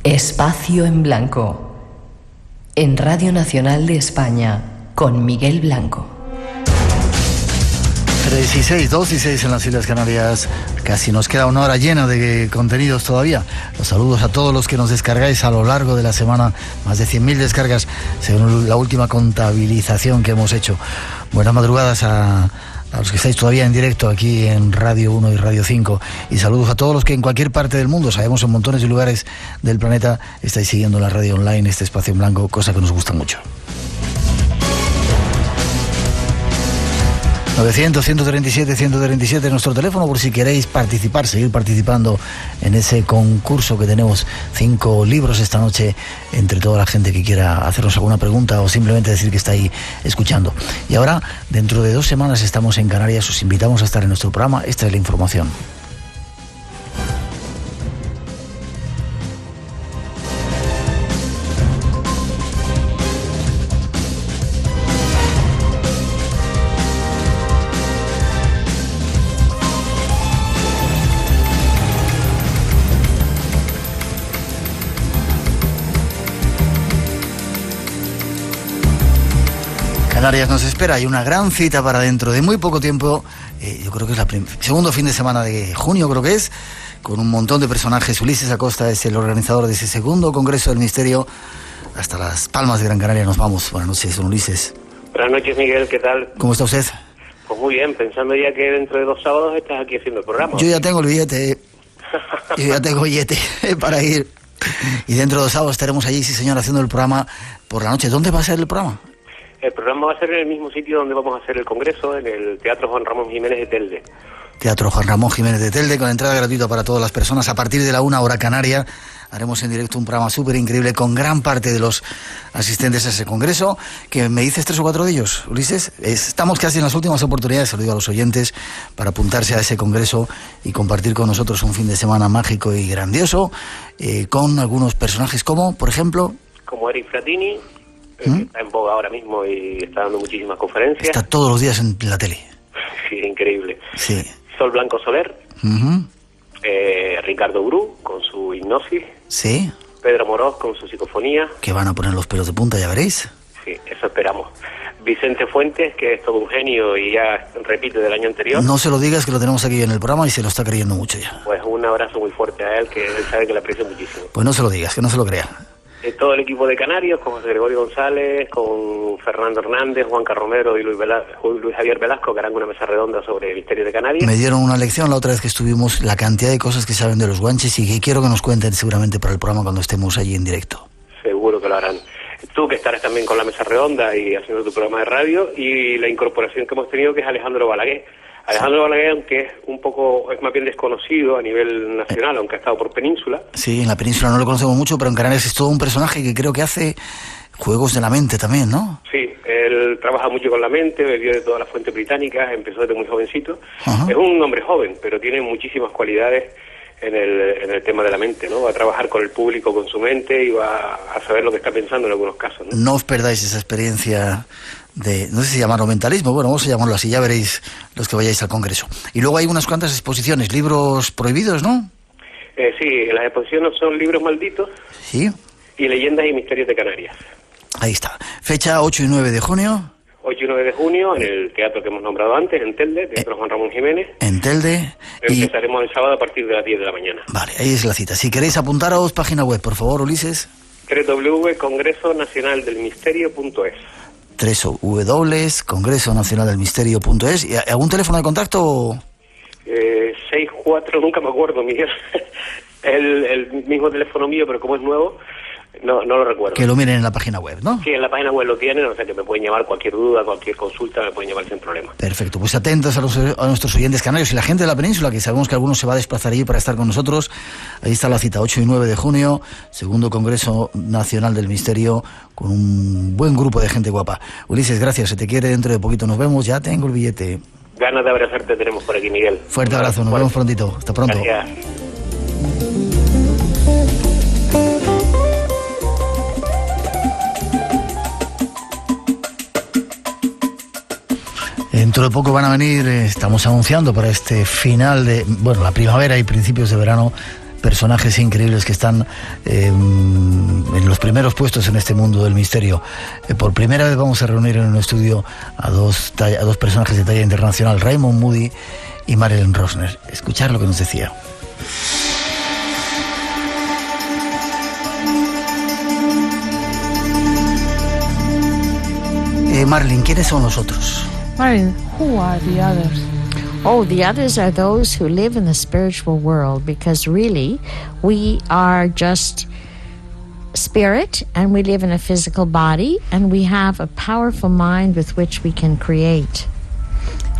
Espacio en Blanco, en Radio Nacional de España, con Miguel Blanco. 3 y 6, 2 y 6 en las Islas Canarias. Casi nos queda una hora llena de contenidos todavía. Los saludos a todos los que nos descargáis a lo largo de la semana. Más de 100.000 descargas según la última contabilización que hemos hecho. Buenas madrugadas a los que estáis todavía en directo aquí en Radio 1 y Radio 5. Y saludos a todos los que en cualquier parte del mundo, sabemos en montones de lugares del planeta, estáis siguiendo la radio online, este espacio en blanco, cosa que nos gusta mucho. 900-137-137 nuestro teléfono por si queréis participar, seguir participando en ese concurso que tenemos. 5 libros esta noche entre toda la gente que quiera hacernos alguna pregunta o simplemente decir que está ahí escuchando. Y ahora, dentro de 2 semanas estamos en Canarias, os invitamos a estar en nuestro programa. Esta es la información. Canarias nos espera, hay una gran cita para dentro de muy poco tiempo, yo creo que es segundo fin de semana de junio, creo que es, con un montón de personajes. Ulises Acosta es el organizador de ese segundo Congreso del Misterio. Hasta Las Palmas de Gran Canaria nos vamos. Buenas noches, don Ulises. Buenas noches, Miguel, ¿qué tal? ¿Cómo está usted? Pues muy bien, pensando ya que dentro de 2 sábados estás aquí haciendo el programa. Yo ya tengo el billete, para ir. Y dentro de 2 sábados estaremos allí, sí señor, haciendo el programa por la noche. ¿Dónde va a ser el programa? El programa va a ser en el mismo sitio donde vamos a hacer el congreso, en el Teatro Juan Ramón Jiménez de Telde. Teatro Juan Ramón Jiménez de Telde, con entrada gratuita para todas las personas. A partir de la 1 hora canaria haremos en directo un programa súper increíble con gran parte de los asistentes a ese congreso. Que me dices 3 o 4 de ellos, Ulises. Estamos casi en las últimas oportunidades, se lo digo a los oyentes, para apuntarse a ese congreso y compartir con nosotros un fin de semana mágico y grandioso, con algunos personajes como, por ejemplo... Como Eric Fratini... que está en boga ahora mismo y está dando muchísimas conferencias. Está todos los días en la tele. Sí, increíble. Sí. Sol Blanco Soler, Ricardo Bru con su hipnosis, sí. Pedro Moroz con su psicofonía. Que van a poner los pelos de punta, ya veréis. Sí, eso esperamos. Vicente Fuentes, que es todo un genio y ya repite del año anterior. No se lo digas, que lo tenemos aquí en el programa y se lo está creyendo mucho ya. Pues un abrazo muy fuerte a él, que él sabe que le aprecio muchísimo. Pues no se lo digas, que no se lo crea. Todo el equipo de Canarios, con José Gregorio González, con Fernando Hernández, Juan Carromero y Luis Javier Velasco, que harán una mesa redonda sobre el misterio de Canarias. Me dieron una lección la otra vez que estuvimos, la cantidad de cosas que saben de los guanches y que quiero que nos cuenten seguramente para el programa cuando estemos allí en directo. Seguro que lo harán. Tú, que estarás también con la mesa redonda y haciendo tu programa de radio, y la incorporación que hemos tenido, que es Alejandro Balaguer. Alejandro Balaguer, aunque es más bien desconocido a nivel nacional, aunque ha estado por Península. Sí, en la Península no lo conocemos mucho, pero en Canarias es todo un personaje que creo que hace juegos de la mente también, ¿no? Sí, él trabaja mucho con la mente, bebió de todas las fuentes británicas, empezó desde muy jovencito. Ajá. Es un hombre joven, pero tiene muchísimas cualidades en el tema de la mente, ¿no? Va a trabajar con el público, con su mente, y va a saber lo que está pensando en algunos casos, ¿no? No os perdáis esa experiencia de, no sé si llamarlo mentalismo, bueno, vamos a llamarlo así, ya veréis los que vayáis al congreso. Y luego hay unas cuantas exposiciones, libros prohibidos, ¿no? Sí, las exposiciones son Libros Malditos. Sí. Y Leyendas y Misterios de Canarias. Ahí está. Fecha 8 y 9 de junio. 8 y 9 de junio, en el teatro que hemos nombrado antes, en Telde, Teatro Juan Ramón Jiménez. En Telde. Empezaremos el sábado a partir de las 10 de la mañana. Vale, ahí es la cita. Si queréis apuntaros, página web, por favor, Ulises. www.congresonacionaldelmisterio.es www.congresonacionaldelmisterio.es. ¿Y algún teléfono de contacto? 64, nunca me acuerdo, Miguel. el mismo teléfono mío, pero como es nuevo, no lo recuerdo. Que lo miren en la página web, ¿no? Sí, en la página web lo tienen, o sea que me pueden llamar cualquier duda, cualquier consulta, me pueden llamar sin problema. Perfecto, pues atentos a nuestros oyentes canarios y la gente de la península, que sabemos que algunos se va a desplazar allí para estar con nosotros. Ahí está la cita, 8 y 9 de junio, segundo Congreso Nacional del Misterio, con un buen grupo de gente guapa. Ulises, gracias, se te quiere, dentro de poquito nos vemos, ya tengo el billete. Ganas de abrazarte tenemos por aquí, Miguel. Fuerte abrazo, nos vemos prontito, hasta pronto. Gracias. Dentro de poco van a venir, estamos anunciando para este final de, bueno, la primavera y principios de verano, personajes increíbles que están en los primeros puestos en este mundo del misterio. Por primera vez vamos a reunir en un estudio a dos personajes de talla internacional, Raymond Moody y Marilyn Rosner. Escuchar lo que nos decía. Marilyn, ¿quiénes son los otros? Marilyn, who are the others? Oh, the others are those who live in the spiritual world, because really we are just spirit and we live in a physical body and we have a powerful mind with which we can create.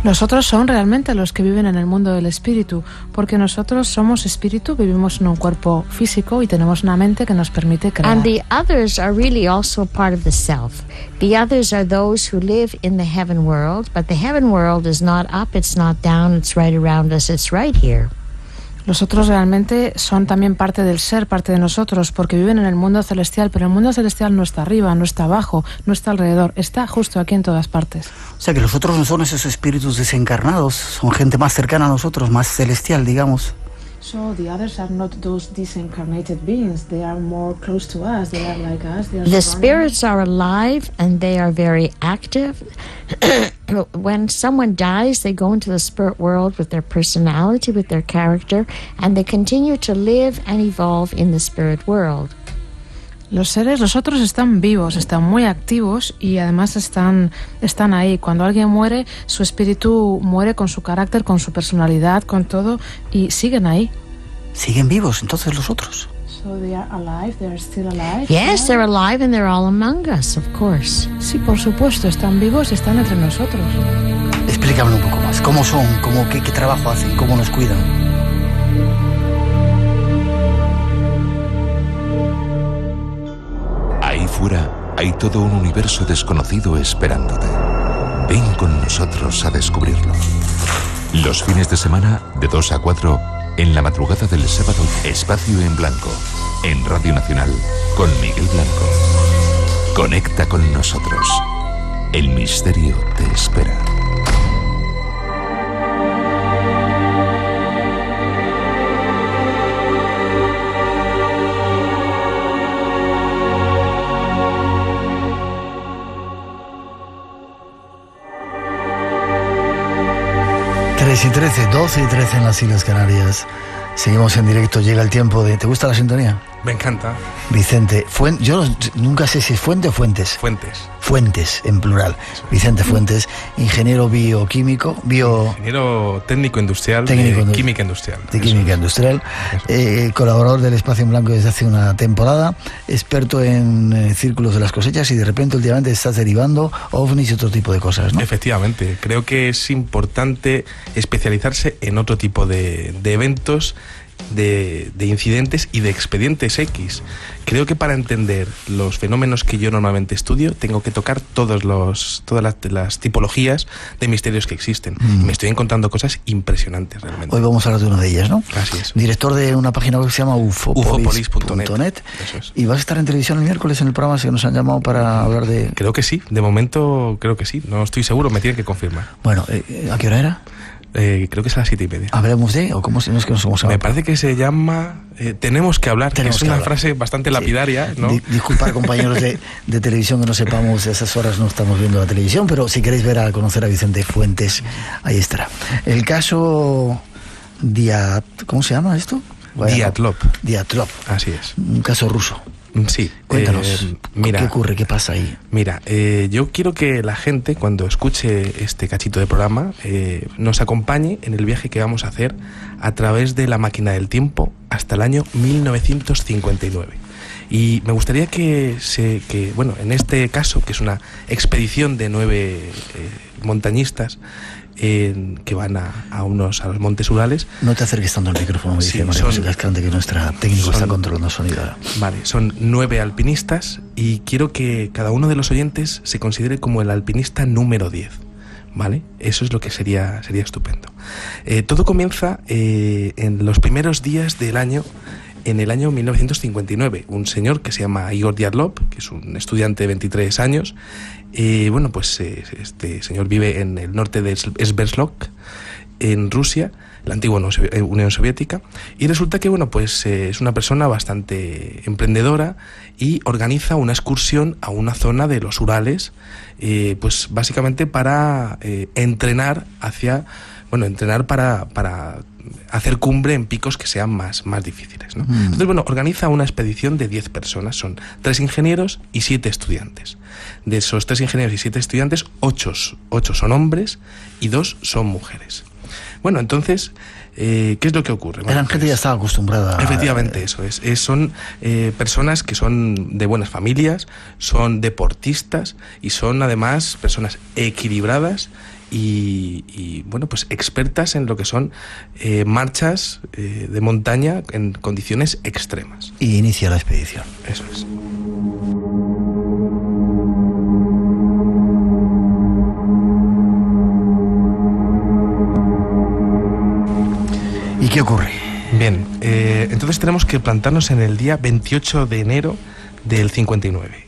Los otros son realmente los que viven en el mundo del espíritu, porque nosotros somos espíritu, vivimos en un cuerpo físico y tenemos una mente que nos permite crear. And the others are really also part of the self. The others are those who live in the heaven world, but the heaven world is not up, it's not down, it's right around us, it's right here. Los otros realmente son también parte del ser, parte de nosotros, porque viven en el mundo celestial, pero el mundo celestial no está arriba, no está abajo, no está alrededor, está justo aquí en todas partes. O sea que los otros no son esos espíritus desencarnados, son gente más cercana a nosotros, más celestial, digamos. So the others are not those disincarnated beings, they are more close to us, they are like us. They are the spirits are alive and they are very active. When someone dies, they go into the spirit world with their personality, with their character, and they continue to live and evolve in the spirit world. Los otros están vivos, están muy activos y además están ahí. Cuando alguien muere, su espíritu muere con su carácter, con su personalidad, con todo, y siguen ahí. ¿Siguen vivos entonces los otros? So they are alive, they are still alive. Yes, they're alive and they're all among us, of course. Sí, por supuesto, están vivos y están entre nosotros. Explícame un poco más. ¿Cómo son? ¿Qué trabajo hacen? ¿Cómo nos cuidan? Ahí fuera hay todo un universo desconocido esperándote. Ven con nosotros a descubrirlo. Los fines de semana, de 2 a 4, en la madrugada del sábado, Espacio en Blanco, en Radio Nacional, con Miguel Blanco. Conecta con nosotros. El misterio te espera. Y 13, 12 y 13 en las Islas Canarias. Seguimos en directo, llega el tiempo de... ¿Te gusta la sintonía? Me encanta. Vicente, yo nunca sé si es Fuente o Fuentes. Fuentes, en plural. Vicente Fuentes, ingeniero bioquímico, ingeniero técnico industrial, de química industrial. De química industrial. Colaborador del Espacio en Blanco desde hace una temporada, experto en círculos de las cosechas y de repente últimamente estás derivando ovnis y otro tipo de cosas, ¿no? Efectivamente, creo que es importante especializarse en otro tipo de eventos, de incidentes y de expedientes X. Creo que para entender los fenómenos que yo normalmente estudio tengo que tocar todas las tipologías de misterios que existen. Y me estoy encontrando cosas impresionantes realmente. Hoy vamos a hablar de una de ellas, ¿no? Así es. Director de una página web que se llama ufopolis.net. Eso es. Y vas a estar en televisión el miércoles en el programa que nos han llamado para hablar de... Creo que sí, de momento creo que sí. No estoy seguro, me tienen que confirmar. Bueno, ¿a qué hora era? Creo que es a las 7:30. ¿Hablemos de? ¿O cómo no es que nos somos? Me parece que se llama Tenemos que hablar, que es una frase bastante lapidaria, ¿no? Disculpar, compañeros de televisión, que no sepamos, a esas horas no estamos viendo la televisión, pero si queréis conocer a Vicente Fuentes, ahí estará. El caso ¿cómo se llama esto? Diatlov. Así es. Un caso ruso. Sí. Cuéntanos, mira, ¿qué ocurre? ¿Qué pasa ahí? Mira, yo quiero que la gente, cuando escuche este cachito de programa, nos acompañe en el viaje que vamos a hacer a través de la máquina del tiempo hasta el año 1959. Y me gustaría que en este caso, que es una expedición de 9 montañistas, que van a los Montes Urales. No te acerques tanto al micrófono, me dice María José Cascante, que nuestra técnico está controlando el sonido ahora. Vale, son 9 alpinistas y quiero que cada uno de los oyentes se considere como el alpinista número 10. ¿Vale? Eso es lo que sería estupendo. Todo comienza en los primeros días del año. En el año 1959, un señor que se llama Igor Diatlov, que es un estudiante de 23 años, este señor vive en el norte de Sverdlovsk en Rusia, la antigua Unión Soviética, y resulta que bueno, pues es una persona bastante emprendedora y organiza una excursión a una zona de los Urales, pues básicamente para entrenar para hacer cumbre en picos que sean más difíciles, ¿no? Entonces, bueno, organiza una expedición de 10 personas, son 3 ingenieros y 7 estudiantes. De esos 3 ingenieros y 7 estudiantes, 8 son hombres y 2 son mujeres. Bueno, entonces, ¿qué es lo que ocurre? Bueno, Eran gente que ya estaba acostumbrada. Efectivamente, eso es. Son personas que son de buenas familias, son deportistas y son además personas equilibradas y bueno, pues expertas en lo que son marchas de montaña en condiciones extremas. Y inicia la expedición. Eso es. ¿Y qué ocurre? Bien, entonces tenemos que plantarnos en el día 28 de enero del 59.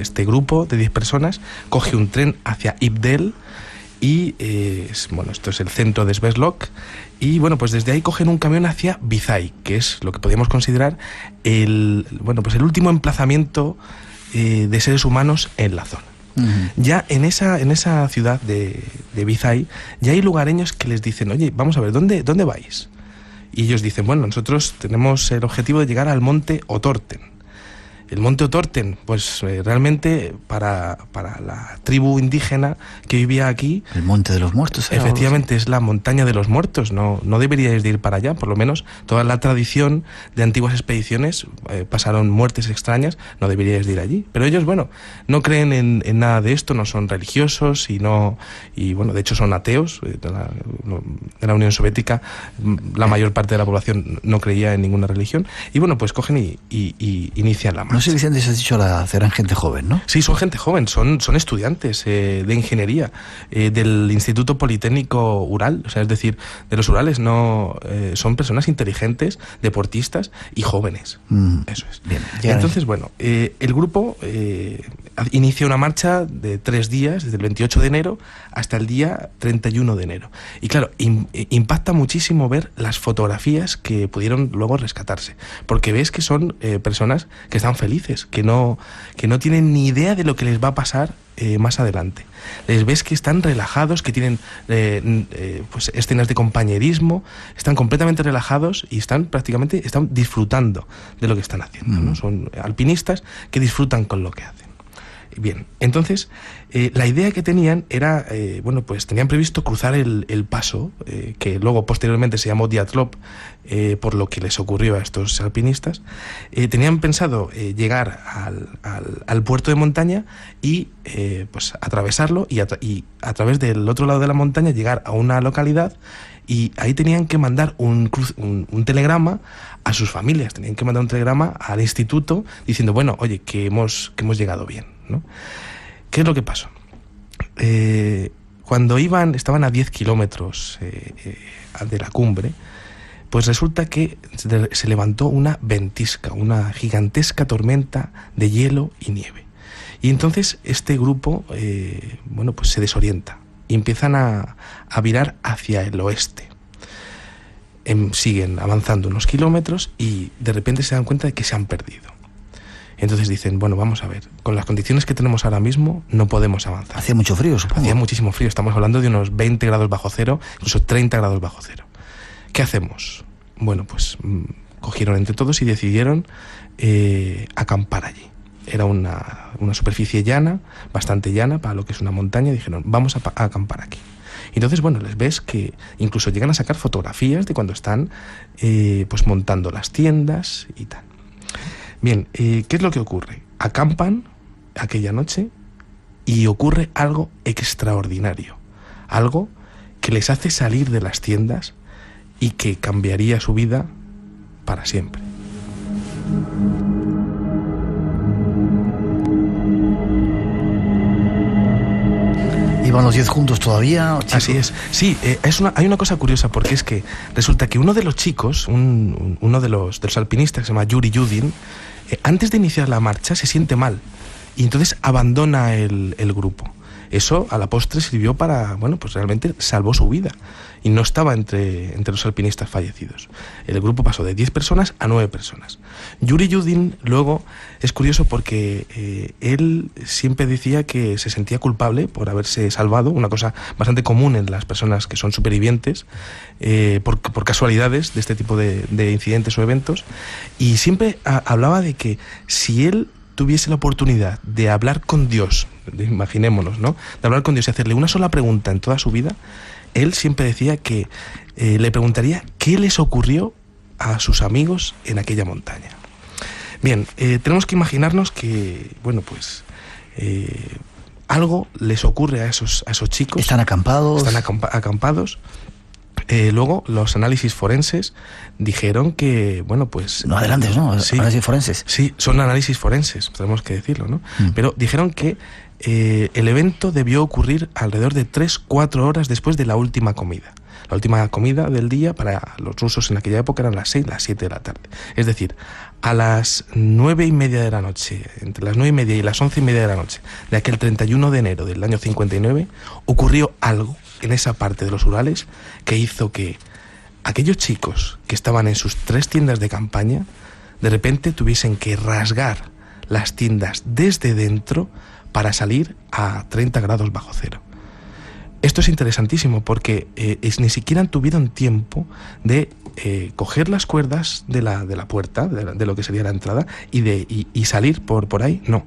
Este grupo de 10 personas coge un tren hacia Ibdel y, bueno, esto es el centro de Sverdlovsk, y bueno, pues desde ahí cogen un camión hacia Vizay, que es lo que podríamos considerar el último emplazamiento de seres humanos en la zona. Ya en esa ciudad de Vizay ya hay lugareños que les dicen: oye, vamos a ver, ¿dónde vais? Y ellos dicen: bueno, nosotros tenemos el objetivo de llegar al monte Otorten. El monte Otorten, pues realmente para la tribu indígena que vivía aquí... El monte de los muertos. Efectivamente, es la montaña de los muertos. No deberíais de ir para allá. Por lo menos toda la tradición de antiguas expediciones pasaron muertes extrañas. No deberíais de ir allí. Pero ellos, bueno, no creen en nada de esto, no son religiosos y bueno, de hecho son ateos. De la Unión Soviética la mayor parte de la población no creía en ninguna religión. Y bueno, pues cogen y inician la marcha. No sé, Vicente, si has dicho serán gente joven, ¿no? Sí, son gente joven, son estudiantes de ingeniería del Instituto Politécnico Ural, o sea, es decir, de los Urales. Son personas inteligentes, deportistas y jóvenes. Eso es. Bien, entonces, bueno, el grupo inicia una marcha de 3 días, desde el 28 de enero hasta el día 31 de enero. Y claro, impacta muchísimo ver las fotografías que pudieron luego rescatarse, porque ves que son personas que están felices, que no tienen ni idea de lo que les va a pasar más adelante. Les ves que están relajados, que tienen pues escenas de compañerismo, están completamente relajados y están disfrutando de lo que están haciendo, ¿no? Son alpinistas que disfrutan con lo que hacen. Bien, entonces la idea que tenían era, pues tenían previsto cruzar el paso, que luego posteriormente se llamó Diatlov, por lo que les ocurrió a estos alpinistas. Tenían pensado llegar al puerto de montaña y pues atravesarlo y a través del otro lado de la montaña llegar a una localidad, y ahí tenían que mandar un telegrama a sus familias, tenían que mandar un telegrama al instituto diciendo: bueno, oye, que hemos llegado bien, ¿no? ¿Qué es lo que pasó? Cuando estaban a 10 kilómetros de la cumbre, pues resulta que se levantó una ventisca, una gigantesca tormenta de hielo y nieve. Y entonces este grupo, pues se desorienta y empiezan a virar hacia el oeste. Siguen avanzando unos kilómetros y de repente se dan cuenta de que se han perdido. Entonces dicen: bueno, vamos a ver, con las condiciones que tenemos ahora mismo no podemos avanzar. Hacía mucho frío, supongo. Hacía muchísimo frío, estamos hablando de unos 20 grados bajo cero, incluso 30 grados bajo cero. ¿Qué hacemos? Bueno, pues cogieron entre todos y decidieron acampar allí. Era una superficie llana, bastante llana para lo que es una montaña, y dijeron: vamos a acampar aquí. Entonces, bueno, les ves que incluso llegan a sacar fotografías de cuando están pues montando las tiendas y tal. Bien, ¿qué es lo que ocurre? Acampan aquella noche y ocurre algo extraordinario, algo que les hace salir de las tiendas y que cambiaría su vida para siempre. ¿Iban los 10 juntos todavía, chicos? Así es. Sí, hay una cosa curiosa, porque es que resulta que uno de los chicos, uno de los alpinistas, que se llama Yuri Yudin, antes de iniciar la marcha se siente mal y entonces abandona el grupo. Eso a la postre sirvió para, bueno, pues realmente salvó su vida y no estaba entre los alpinistas fallecidos. El grupo pasó de 10 personas a 9 personas. Yuri Yudin luego es curioso porque él siempre decía que se sentía culpable por haberse salvado, una cosa bastante común en las personas que son supervivientes por casualidades de este tipo de incidentes o eventos, y siempre hablaba de que si él tuviese la oportunidad de hablar con Dios, imaginémonos, ¿no?, de hablar con Dios y hacerle una sola pregunta en toda su vida, él siempre decía que le preguntaría qué les ocurrió a sus amigos en aquella montaña. Bien, tenemos que imaginarnos que, bueno, pues algo les ocurre a esos chicos. Están acampados. Están acampados. Luego los análisis forenses dijeron que, bueno, pues... No adelantes, ¿no? Sí, análisis forenses. Sí, son análisis forenses, tenemos que decirlo, ¿no? Pero dijeron que el evento debió ocurrir alrededor de 3-4 horas después de la última comida. La última comida del día para los rusos en aquella época eran las 6, las 7 de la tarde. Es decir, a las 9:30 de la noche, entre las 9:30 y las 11:30 de la noche de aquel 31 de enero del año 59, ocurrió algo en esa parte de los Urales que hizo que aquellos chicos que estaban en sus 3 tiendas de campaña de repente tuviesen que rasgar las tiendas desde dentro para salir a 30 grados bajo cero. Esto es interesantísimo porque ni siquiera tuvieron tiempo de coger las cuerdas de la puerta, de lo que sería la entrada, y salir por ahí. No,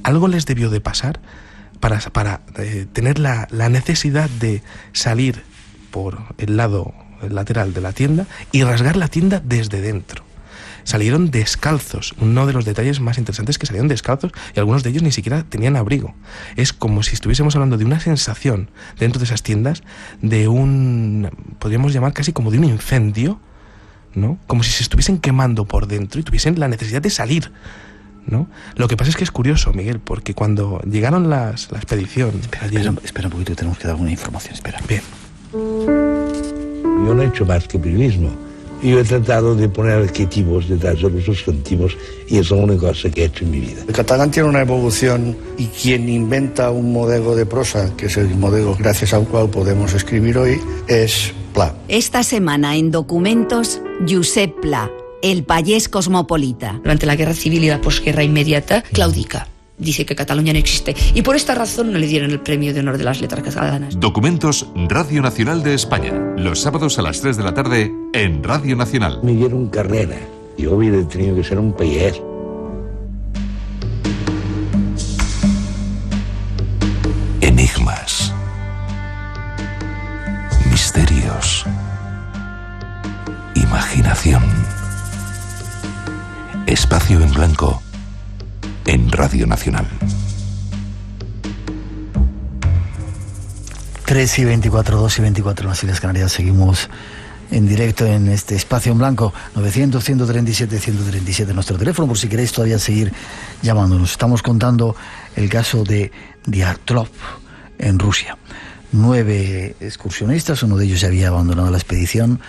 algo les debió de pasar para tener la necesidad de salir por el lado lateral de la tienda y rasgar la tienda desde dentro. Salieron descalzos, uno de los detalles más interesantes es que salieron descalzos y algunos de ellos ni siquiera tenían abrigo. Es como si estuviésemos hablando de una sensación dentro de esas tiendas de podríamos llamar casi como de un incendio, ¿no? Como si se estuviesen quemando por dentro y tuviesen la necesidad de salir, ¿no? Lo que pasa es que es curioso, Miguel, porque cuando llegaron la expedición... Espera un poquito, tenemos que dar alguna información, espera. Bien. Yo no he hecho más que periodismo. Yo he tratado de poner adjetivos detrás de los sustantivos y es la única cosa que he hecho en mi vida. El catalán tiene una evolución y quien inventa un modelo de prosa, que es el modelo gracias al cual podemos escribir hoy, es Pla. Esta semana en Documentos, Josep Pla, el payés cosmopolita. Durante la guerra civil y la posguerra inmediata, claudica. Dice que Cataluña no existe y por esta razón no le dieron el premio de honor de las letras catalanas. Documentos, Radio Nacional de España. Los sábados a las 3 de la tarde en Radio Nacional. Me dieron carrera. Yo hubiera tenido que ser un payés. Enigmas. Misterios. Imaginación. Espacio en blanco. En Radio Nacional. 3:24, 2:24 en las Islas Canarias. Seguimos en directo en este espacio en blanco. 900-137-137 nuestro teléfono, por si queréis todavía seguir llamándonos. Estamos contando el caso de Diatlov en Rusia. 9 excursionistas, uno de ellos ya había abandonado la expedición,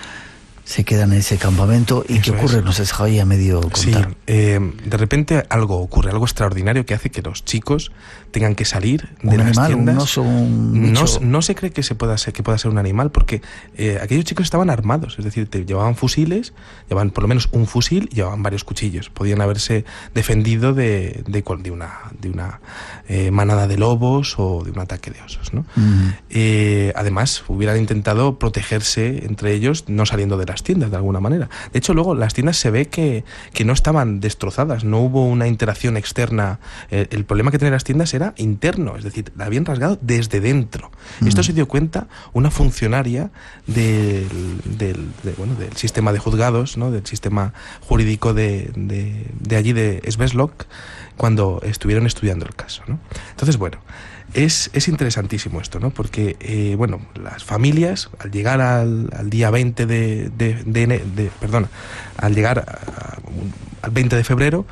se quedan en ese campamento. ¿Y qué ocurre? Nos has dejado ahí a medio contar. Sí, de repente algo ocurre, algo extraordinario que hace que los chicos tengan que salir de las tiendas. Un oso, un bicho. No se cree que pueda ser un animal, porque aquellos chicos estaban armados, es decir, llevaban fusiles, llevaban por lo menos un fusil y llevaban varios cuchillos. Podían haberse defendido de una manada de lobos o de un ataque de osos, ¿no? Además, hubieran intentado protegerse entre ellos, no saliendo de las tiendas de alguna manera. De hecho, luego las tiendas se ve que no estaban destrozadas, no hubo una interacción externa. El problema que tenían las tiendas era interno, es decir, la habían rasgado desde dentro. Esto se dio cuenta una funcionaria del sistema de juzgados, ¿no?, del sistema jurídico de allí de Sverdlovsk, cuando estuvieron estudiando el caso, ¿no? Entonces, bueno, es interesantísimo esto, ¿no? Porque, las familias, al llegar al día 20 al llegar al 20 de febrero,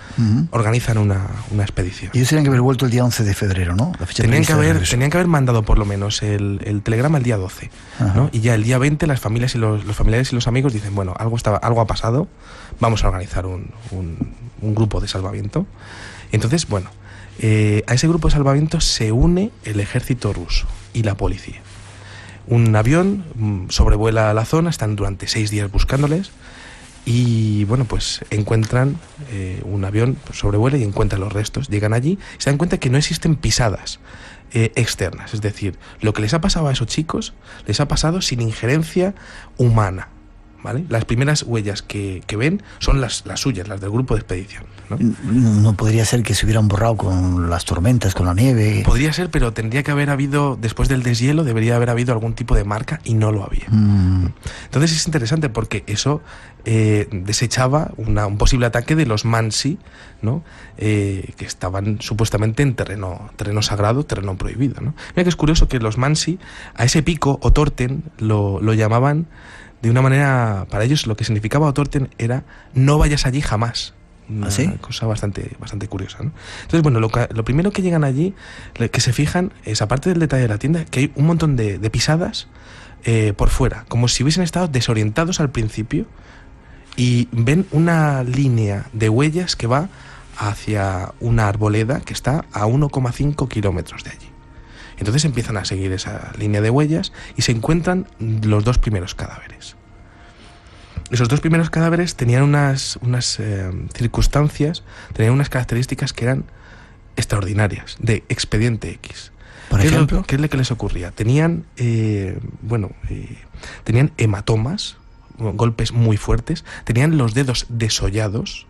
organizan una expedición. Ellos tenían que haber vuelto el día 11 de febrero, ¿no? La fecha tenían que haber mandado por lo menos el telegrama el día 12, ¿no? Y ya el día 20 las familias y los familiares y los amigos dicen, bueno, algo ha pasado, vamos a organizar un grupo de salvamiento. Entonces, bueno, A ese grupo de salvamento se une el ejército ruso y la policía. Un avión sobrevuela la zona, están durante 6 días buscándoles y bueno, pues encuentran un avión, sobrevuela y encuentran los restos, llegan allí y se dan cuenta que no existen pisadas externas, es decir, lo que les ha pasado a esos chicos les ha pasado sin injerencia humana, ¿vale? Las primeras huellas que ven son las suyas, las del grupo de expedición, ¿no? No podría ser que se hubieran borrado con las tormentas, con la nieve. Podría ser, pero tendría que haber habido, después del deshielo, debería haber habido algún tipo de marca y no lo había. Entonces es interesante porque eso desechaba un posible ataque de los Mansi, ¿no? Que estaban supuestamente en terreno sagrado, terreno prohibido, ¿no? Mira que es curioso que los Mansi a ese pico, Otorten, lo llamaban de una manera, para ellos lo que significaba Otorten era no vayas allí jamás. Una cosa bastante curiosa, ¿no? Entonces, bueno, lo primero que llegan allí, que se fijan, es, aparte del detalle de la tienda, que hay un montón de pisadas por fuera, como si hubiesen estado desorientados al principio, y ven una línea de huellas que va hacia una arboleda que está a 1,5 kilómetros de allí. Entonces empiezan a seguir esa línea de huellas y se encuentran los 2 primeros cadáveres. Esos 2 primeros cadáveres tenían unas circunstancias, tenían unas características que eran extraordinarias, de expediente X. ¿Por ejemplo? ¿Qué es lo que les ocurría? Tenían hematomas, golpes muy fuertes, tenían los dedos desollados,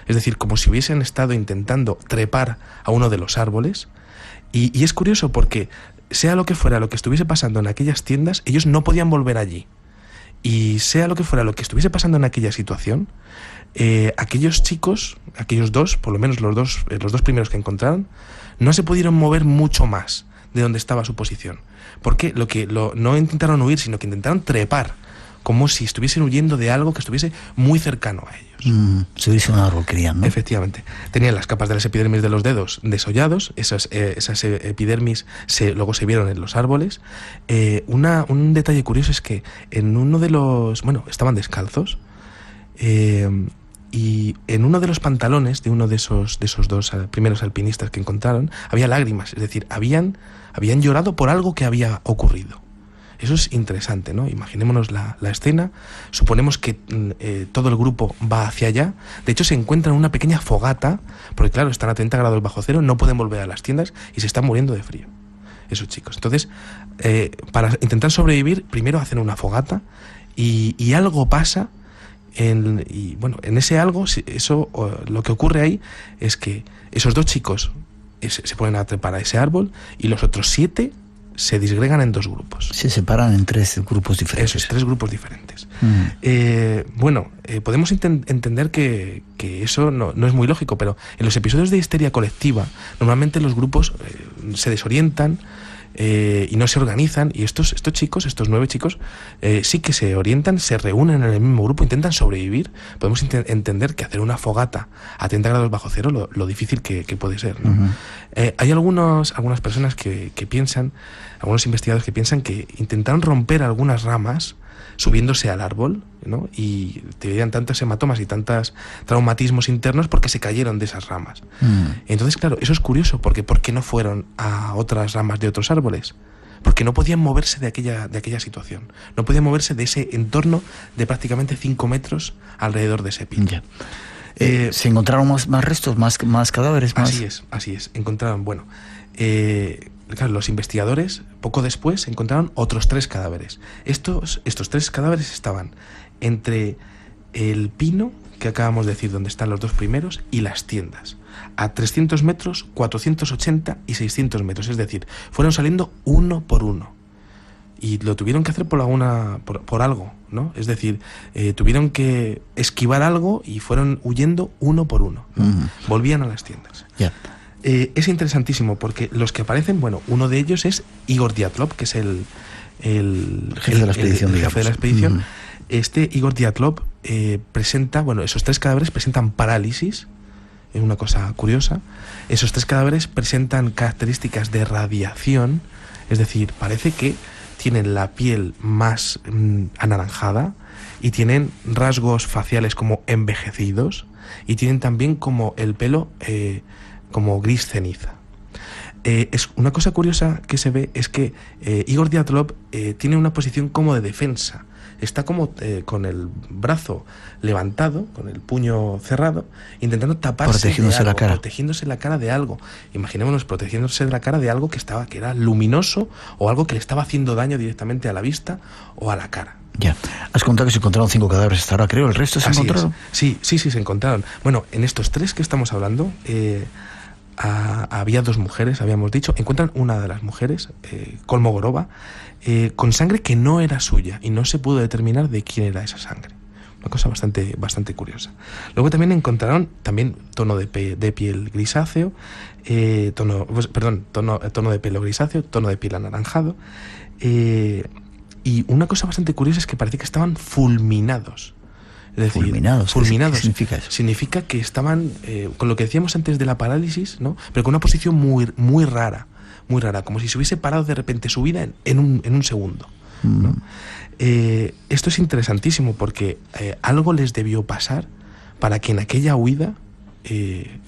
es decir, como si hubiesen estado intentando trepar a uno de los árboles. Y es curioso porque, sea lo que fuera lo que estuviese pasando en aquellas tiendas, ellos no podían volver allí. Y sea lo que fuera lo que estuviese pasando en aquella situación, aquellos chicos, aquellos 2, por lo menos los dos primeros que encontraron, no se pudieron mover mucho más de donde estaba su posición. Porque no intentaron huir, sino que intentaron trepar, como si estuviesen huyendo de algo que estuviese muy cercano a ellos. Subirse a un árbol querían, ¿no? Efectivamente. Tenían las capas de las epidermis de los dedos desollados, esas epidermis luego se vieron en los árboles. Un detalle curioso es que en uno de los... Bueno, estaban descalzos, y en uno de los pantalones de uno de esos 2 primeros alpinistas que encontraron había lágrimas, es decir, habían llorado por algo que había ocurrido. Eso es interesante, ¿no? Imaginémonos la escena, suponemos que todo el grupo va hacia allá, de hecho se encuentran en una pequeña fogata, porque claro, están a 30 grados bajo cero, no pueden volver a las tiendas y se están muriendo de frío, esos chicos. Entonces, para intentar sobrevivir, primero hacen una fogata y algo pasa, en ese algo, lo que ocurre ahí es que esos 2 chicos se ponen a trepar a ese árbol y los otros 7 se disgregan en 2 grupos. Se separan en 3 grupos diferentes. Eso es, 3 grupos diferentes. Podemos entender que eso no es muy lógico, pero en los episodios de histeria colectiva, normalmente los grupos se desorientan y no se organizan, y estos 9 chicos, sí que se orientan, se reúnen en el mismo grupo, intentan sobrevivir. Podemos entender que hacer una fogata a 30 grados bajo cero, lo difícil que puede ser, ¿no? Hay algunas personas que piensan, algunos investigadores que piensan que intentaron romper algunas ramas subiéndose al árbol, ¿no? Y tenían tantos hematomas y tantos traumatismos internos porque se cayeron de esas ramas. Entonces, claro, eso es curioso, porque ¿por qué no fueron a otras ramas de otros árboles? Porque no podían moverse de aquella situación. No podían moverse de ese entorno de prácticamente 5 metros alrededor de ese pico. ¿Se encontraron más restos, más cadáveres? Así es. Encontraron, claro, los investigadores poco después encontraron otros 3 cadáveres. Estos 3 cadáveres estaban entre el pino, que acabamos de decir, donde están los 2 primeros, y las tiendas, a 300 metros, 480 y 600 metros. Es decir, fueron saliendo uno por uno. Y lo tuvieron que hacer por algo, ¿no? Es decir, tuvieron que esquivar algo y fueron huyendo uno por uno, ¿no? Volvían a las tiendas. Es interesantísimo porque los que aparecen, uno de ellos es Igor Dyatlov, que es el jefe de la expedición. Este Igor Dyatlov presenta, esos 3 cadáveres presentan parálisis, es una cosa curiosa. Esos 3 cadáveres presentan características de radiación, es decir, parece que tienen la piel más anaranjada y tienen rasgos faciales como envejecidos y tienen también como el pelo como gris ceniza. Es una cosa curiosa que se ve es que Igor Dyatlov tiene una posición como de defensa. Está como con el brazo levantado, con el puño cerrado, intentando taparse protegiéndose la cara. protegiéndose la cara de algo. Imaginémonos protegiéndose de la cara de algo que era luminoso o algo que le estaba haciendo daño directamente a la vista o a la cara. Ya. Has contado que se encontraron 5 cadáveres hasta ahora, creo. ¿El resto se encontraron? Sí, se encontraron. Bueno, en estos 3 que estamos hablando, había 2 mujeres, habíamos dicho. Encuentran una de las mujeres, Kolmogorova, con sangre que no era suya y no se pudo determinar de quién era esa sangre. Una cosa bastante curiosa. Luego también encontraron tono de piel grisáceo, tono de pelo grisáceo, tono de piel anaranjado. Y una cosa bastante curiosa es que parece que estaban fulminados. Es decir, fulminados. ¿Qué significa eso? Significa que estaban, con lo que decíamos antes de la parálisis, ¿no? Pero con una posición muy rara, como si se hubiese parado de repente su vida en un segundo, ¿no? Esto es interesantísimo porque algo les debió pasar para que en aquella huida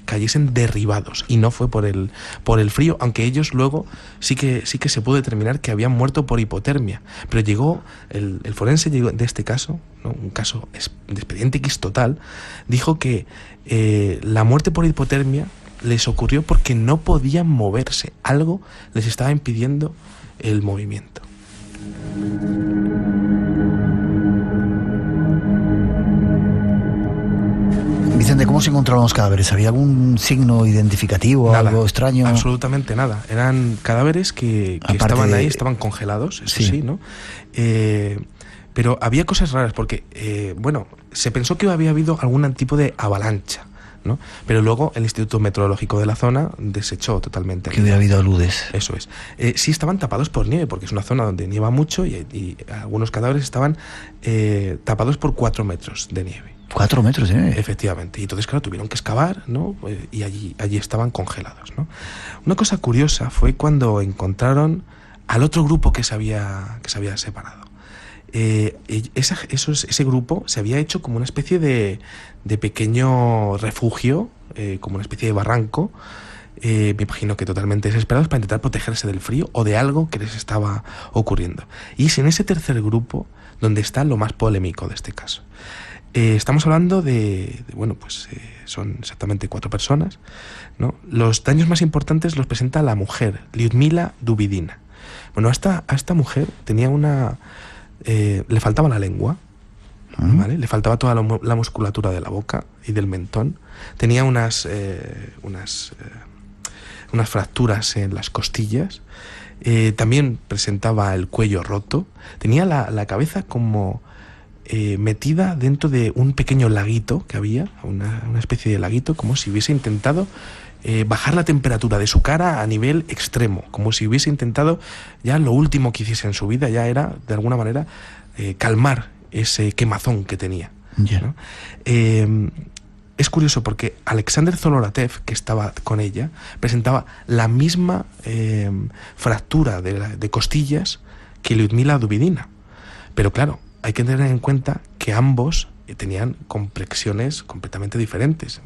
cayesen derribados, y no fue por el frío, aunque ellos luego sí que se pudo determinar que habían muerto por hipotermia. Pero llegó el forense de este caso, ¿no? Un caso de expediente X total, dijo que la muerte por hipotermia les ocurrió porque no podían moverse, algo les estaba impidiendo el movimiento. Vicente, ¿cómo se encontraron los cadáveres? ¿Había algún signo identificativo, nada, algo extraño? Absolutamente nada. Eran cadáveres que estaban ahí, estaban congelados, eso sí, ¿no? Pero había cosas raras porque, se pensó que había habido algún tipo de avalancha, ¿no? Pero luego el Instituto Meteorológico de la zona desechó totalmente. Que hubiera habido aludes. Eso es. Sí estaban tapados por nieve, porque es una zona donde nieva mucho y algunos cadáveres estaban tapados por 4 metros de nieve. 4 metros de nieve. Efectivamente. Y entonces, claro, tuvieron que excavar, ¿no? Y allí estaban congelados, ¿no? Una cosa curiosa fue cuando encontraron al otro grupo que se había separado. Ese grupo se había hecho como una especie de pequeño refugio, como una especie de barranco, me imagino que totalmente desesperados para intentar protegerse del frío o de algo que les estaba ocurriendo. Y es en ese tercer grupo donde está lo más polémico de este caso. Estamos hablando son exactamente 4 personas, ¿no? Los daños más importantes los presenta la mujer, Lyudmila Dubidina. Bueno, a esta mujer tenía le faltaba la lengua, ¿vale? Le faltaba toda la musculatura de la boca y del mentón. Tenía unas fracturas en las costillas. También presentaba el cuello roto. Tenía la cabeza como metida dentro de un pequeño laguito que había, una especie de laguito, como si hubiese intentado bajar la temperatura de su cara a nivel extremo, como si hubiese intentado, ya lo último que hiciese en su vida ya era, de alguna manera, calmar ese quemazón que tenía, ¿no? Es curioso porque Alexander Zoloratev, que estaba con ella, presentaba la misma fractura de costillas que Lyudmila Dubidina. Pero claro, hay que tener en cuenta que ambos tenían complexiones completamente diferentes.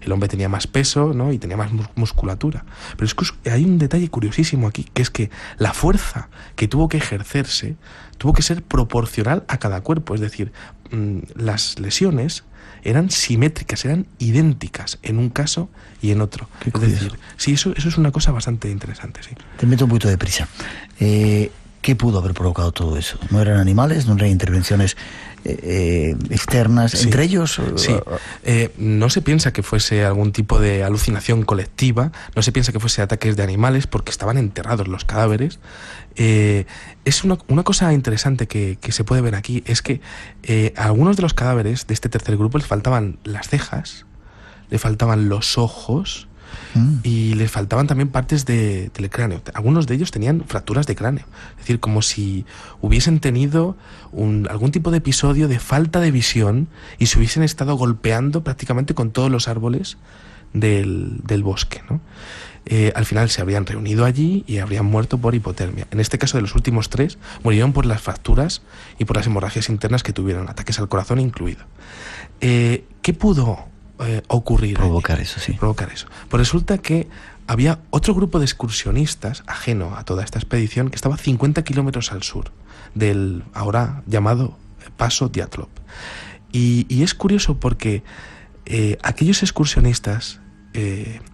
El hombre tenía más peso, ¿no? Y tenía más musculatura. Pero es que hay un detalle curiosísimo aquí, que es que la fuerza que tuvo que ejercerse tuvo que ser proporcional a cada cuerpo. Es decir, las lesiones eran simétricas, eran idénticas en un caso y en otro. Qué es decir, sí, eso es una cosa bastante interesante, sí. Te meto un poquito de prisa. ¿Qué pudo haber provocado todo eso? ¿No eran animales? ¿No eran intervenciones externas entre ellos? Sí. No se piensa que fuese algún tipo de alucinación colectiva, no se piensa que fuese ataques de animales porque estaban enterrados los cadáveres. Es una cosa interesante que se puede ver aquí, es que a algunos de los cadáveres de este tercer grupo les faltaban las cejas, le faltaban los ojos, y les faltaban también partes del cráneo. Algunos de ellos tenían fracturas de cráneo, es decir, como si hubiesen tenido algún tipo de episodio de falta de visión y se hubiesen estado golpeando prácticamente con todos los árboles del bosque, ¿no? Al final se habrían reunido allí y habrían muerto por hipotermia. En este caso, de los últimos 3 murieron por las fracturas y por las hemorragias internas que tuvieron, ataques al corazón incluido. ¿Qué pudo ocurrir. Provocar eso, sí. Provocar eso. Pues resulta que había otro grupo de excursionistas, ajeno a toda esta expedición, que estaba 50 kilómetros al sur del ahora llamado Paso Dyatlov. Y es curioso porque aquellos excursionistas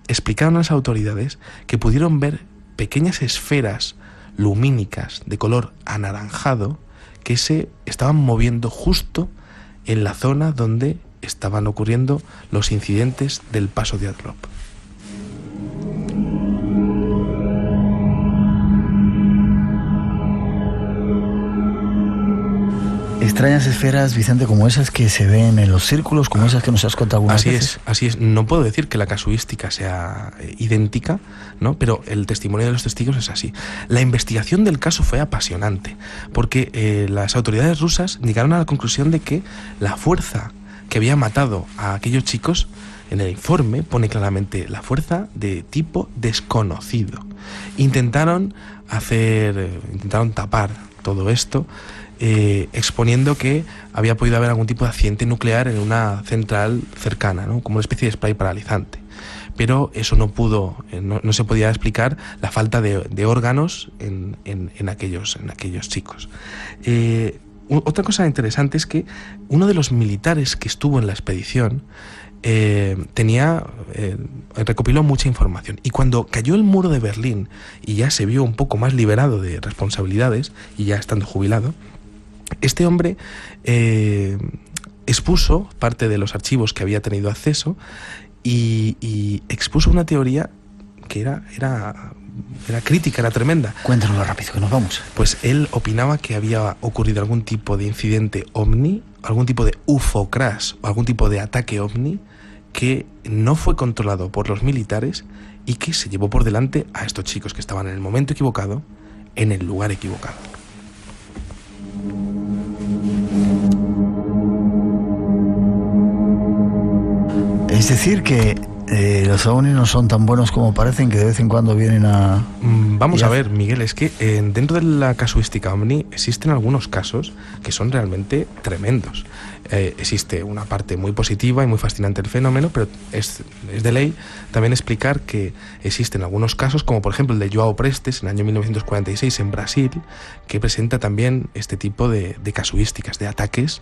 explicaron a las autoridades que pudieron ver pequeñas esferas lumínicas de color anaranjado que se estaban moviendo justo en la zona donde estaban ocurriendo los incidentes del Paso Dyatlov. Extrañas esferas, Vicente, como esas que se ven en los círculos, como esas que nos has contado algunas veces. Así es. No puedo decir que la casuística sea idéntica, ¿no? Pero el testimonio de los testigos es así. La investigación del caso fue apasionante, porque las autoridades rusas llegaron a la conclusión de que la fuerza que había matado a aquellos chicos, en el informe pone claramente la fuerza de tipo desconocido. Intentaron tapar todo esto, exponiendo que había podido haber algún tipo de accidente nuclear en una central cercana, ¿no? Como una especie de spray paralizante. Pero eso no se podía explicar la falta de órganos en aquellos chicos. Otra cosa interesante es que uno de los militares que estuvo en la expedición recopiló mucha información, y cuando cayó el muro de Berlín y ya se vio un poco más liberado de responsabilidades y ya estando jubilado, este hombre expuso parte de los archivos que había tenido acceso y expuso una teoría que era crítica, era tremenda. Cuéntanoslo rápido, que nos vamos. Pues él opinaba que había ocurrido algún tipo de incidente ovni, algún tipo de UFO crash o algún tipo de ataque ovni que no fue controlado por los militares y que se llevó por delante a estos chicos que estaban en el momento equivocado, en el lugar equivocado. Es decir que los ovnis no son tan buenos como parecen, que de vez en cuando vienen a... Vamos a ver, Miguel, es que dentro de la casuística ovni existen algunos casos que son realmente tremendos. Existe una parte muy positiva y muy fascinante del fenómeno, pero es de ley también explicar que existen algunos casos, como por ejemplo el de João Prestes en el año 1946 en Brasil, que presenta también este tipo de casuísticas, de ataques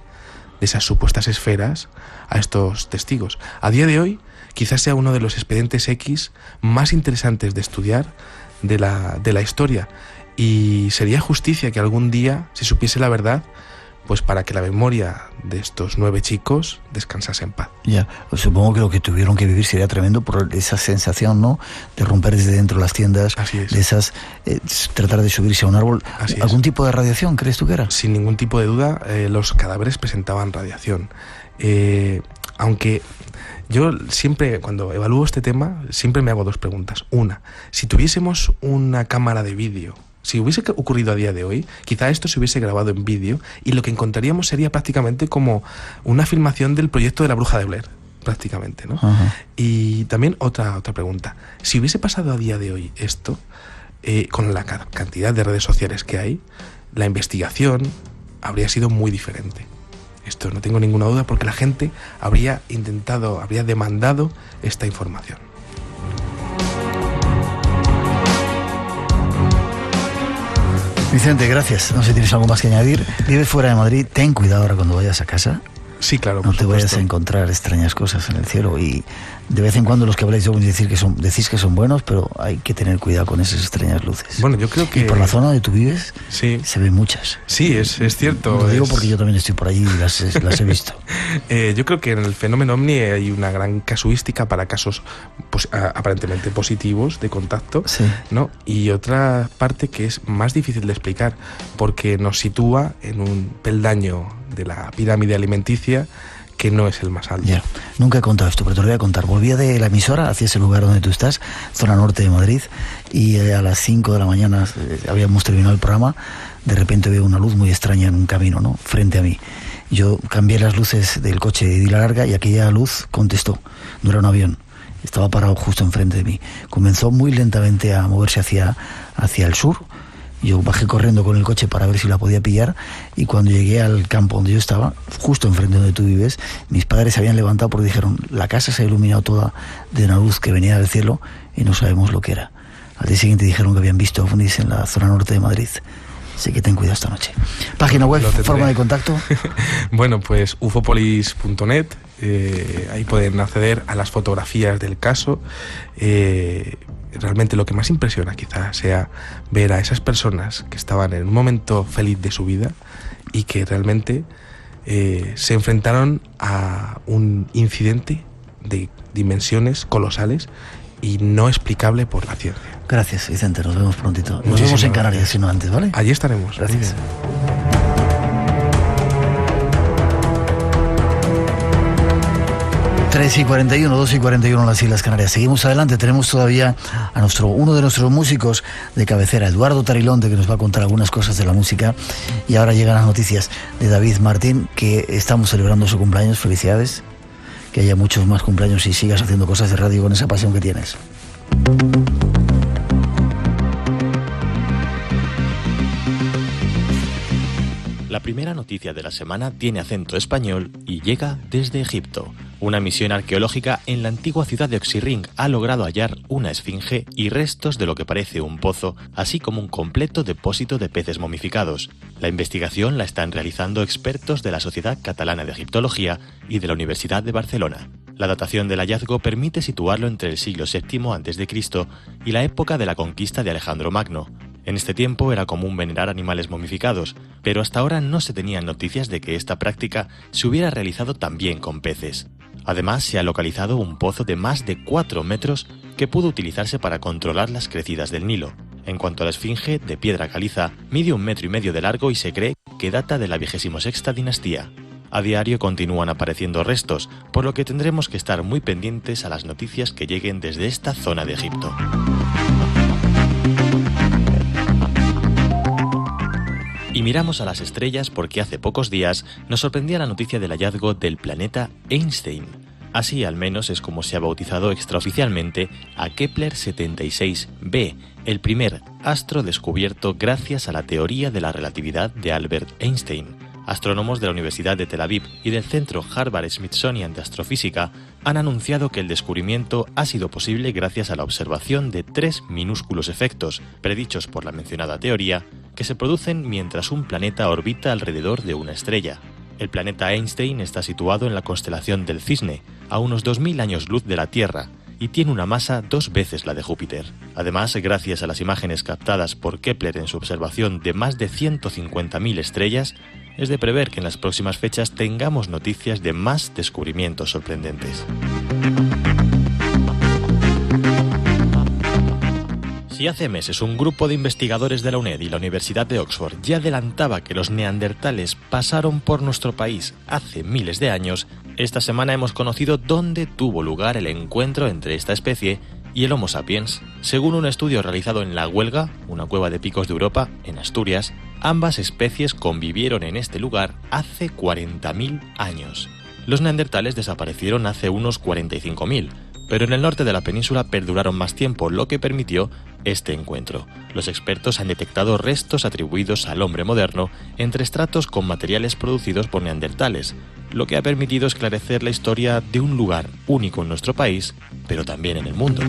de esas supuestas esferas a estos testigos. A día de hoy, quizás sea uno de los expedientes X más interesantes de estudiar de la historia, y sería justicia que algún día se supiese la verdad, pues para que la memoria de estos 9 chicos descansase en paz. Ya, pues supongo que lo que tuvieron que vivir sería tremendo por esa sensación, ¿no?, de romper desde dentro las tiendas, de esas, tratar de subirse a un árbol. ¿Algún tipo de radiación crees tú que era? Sin ningún tipo de duda, los cadáveres presentaban radiación. Aunque yo siempre, cuando evalúo este tema, siempre me hago 2 preguntas. Una, si tuviésemos una cámara de vídeo, si hubiese ocurrido a día de hoy, quizá esto se hubiese grabado en vídeo y lo que encontraríamos sería prácticamente como una filmación del proyecto de la Bruja de Blair, prácticamente, ¿no? Ajá. Y también otra pregunta. Si hubiese pasado a día de hoy esto, con la cantidad de redes sociales que hay, la investigación habría sido muy diferente. Esto no tengo ninguna duda, porque la gente habría demandado esta información. Vicente, gracias. No sé si tienes algo más que añadir. Vives fuera de Madrid, ten cuidado ahora cuando vayas a casa. Sí, claro. No te vayas a encontrar extrañas cosas en el cielo. Y de vez en cuando los que habláis de ovnis decís que son buenos, pero hay que tener cuidado con esas extrañas luces. Bueno, yo creo que... Y por la zona donde tú vives, sí, se ven muchas. Sí, es cierto. Lo digo porque yo también estoy por allí y las he visto. Yo creo que en el fenómeno ovni hay una gran casuística para casos aparentemente positivos de contacto, sí, ¿no? Y otra parte que es más difícil de explicar, porque nos sitúa en un peldaño de la pirámide alimenticia que no es el más alto. Ya. Nunca he contado esto, pero te lo voy a contar. Volvía de la emisora hacia ese lugar donde tú estás, zona norte de Madrid, y a las 5 de la mañana habíamos terminado el programa. De repente veo una luz muy extraña en un camino, ¿no?, frente a mí. Yo cambié las luces del coche de la larga y aquella luz contestó. No era un avión, estaba parado justo enfrente de mí. Comenzó muy lentamente a moverse hacia el sur, Yo bajé corriendo con el coche para ver si la podía pillar, y cuando llegué al campo donde yo estaba, justo enfrente donde tú vives, mis padres se habían levantado porque dijeron: la casa se ha iluminado toda de una luz que venía del cielo y no sabemos lo que era. Al día siguiente dijeron que habían visto ovnis en la zona norte de Madrid. Así que ten cuidado esta noche. Página web, forma de contacto. Bueno, pues ufopolis.net, ahí pueden acceder a las fotografías del caso. Realmente lo que más impresiona quizás sea ver a esas personas que estaban en un momento feliz de su vida y que realmente se enfrentaron a un incidente de dimensiones colosales y no explicable por la ciencia. Gracias, Vicente, nos vemos prontito. Nos vemos en Canarias, si no antes, ¿vale? Allí estaremos. Gracias. 3:41, 2:41 en las Islas Canarias. Seguimos adelante, tenemos todavía a uno de nuestros músicos de cabecera, Eduardo Tarilonte, que nos va a contar algunas cosas de la música. Y ahora llegan las noticias de David Martín, que estamos celebrando su cumpleaños. Felicidades, que haya muchos más cumpleaños y sigas haciendo cosas de radio con esa pasión que tienes. La primera noticia de la semana tiene acento español y llega desde Egipto. Una misión arqueológica en la antigua ciudad de Oxirring ha logrado hallar una esfinge y restos de lo que parece un pozo, así como un completo depósito de peces momificados. La investigación la están realizando expertos de la Sociedad Catalana de Egiptología y de la Universidad de Barcelona. La datación del hallazgo permite situarlo entre el siglo VII a.C. y la época de la conquista de Alejandro Magno. En este tiempo era común venerar animales momificados, pero hasta ahora no se tenían noticias de que esta práctica se hubiera realizado también con peces. Además, se ha localizado un pozo de más de 4 metros que pudo utilizarse para controlar las crecidas del Nilo. En cuanto a la esfinge, de piedra caliza, mide 1,5 metros de largo y se cree que data de la 26ª dinastía. A diario continúan apareciendo restos, por lo que tendremos que estar muy pendientes a las noticias que lleguen desde esta zona de Egipto. Y miramos a las estrellas porque hace pocos días nos sorprendía la noticia del hallazgo del planeta Einstein. Así al menos es como se ha bautizado extraoficialmente a Kepler 76b, el primer astro descubierto gracias a la teoría de la relatividad de Albert Einstein. Astrónomos de la Universidad de Tel Aviv y del Centro Harvard-Smithsonian de Astrofísica han anunciado que el descubrimiento ha sido posible gracias a la observación de 3 minúsculos efectos, predichos por la mencionada teoría, que se producen mientras un planeta orbita alrededor de una estrella. El planeta Einstein está situado en la constelación del Cisne, a unos 2000 años luz de la Tierra, y tiene una masa 2 veces la de Júpiter. Además, gracias a las imágenes captadas por Kepler en su observación de más de 150.000 estrellas, es de prever que en las próximas fechas tengamos noticias de más descubrimientos sorprendentes. Si hace meses un grupo de investigadores de la UNED y la Universidad de Oxford ya adelantaba que los neandertales pasaron por nuestro país hace miles de años, esta semana hemos conocido dónde tuvo lugar el encuentro entre esta especie y el Homo sapiens. Según un estudio realizado en La Huelga, una cueva de picos de Europa, en Asturias, ambas especies convivieron en este lugar hace 40.000 años. Los neandertales desaparecieron hace unos 45.000, pero en el norte de la península perduraron más tiempo, lo que permitió este encuentro. Los expertos han detectado restos atribuidos al hombre moderno entre estratos con materiales producidos por neandertales, lo que ha permitido esclarecer la historia de un lugar único en nuestro país, pero también en el mundo.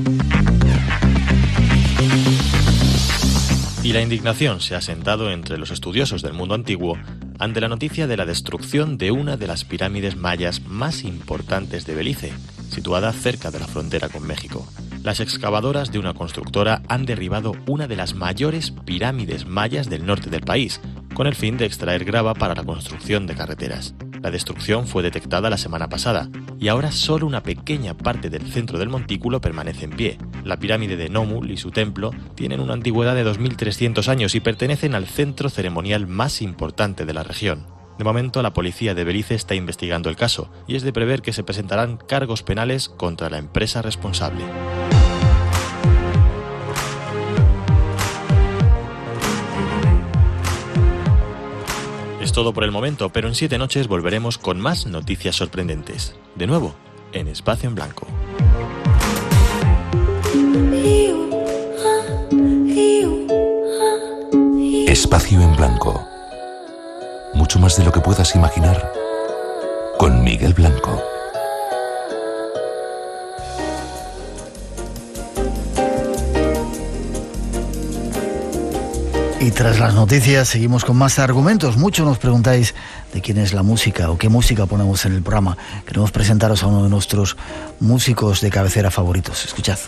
Y la indignación se ha sentado entre los estudiosos del mundo antiguo ante la noticia de la destrucción de una de las pirámides mayas más importantes de Belice, situada cerca de la frontera con México. Las excavadoras de una constructora han derribado una de las mayores pirámides mayas del norte del país, con el fin de extraer grava para la construcción de carreteras. La destrucción fue detectada la semana pasada, y ahora solo una pequeña parte del centro del montículo permanece en pie. La pirámide de Nomul y su templo tienen una antigüedad de 2.300 años y pertenecen al centro ceremonial más importante de la región. De momento, la policía de Belice está investigando el caso, y es de prever que se presentarán cargos penales contra la empresa responsable. Es todo por el momento, pero en 7 noches volveremos con más noticias sorprendentes. De nuevo, en Espacio en Blanco. Blanco. Mucho más de lo que puedas imaginar con Miguel Blanco. Y tras las noticias seguimos con más argumentos. Muchos nos preguntáis de quién es la música o qué música ponemos en el programa. Queremos presentaros a uno de nuestros músicos de cabecera favoritos. Escuchad.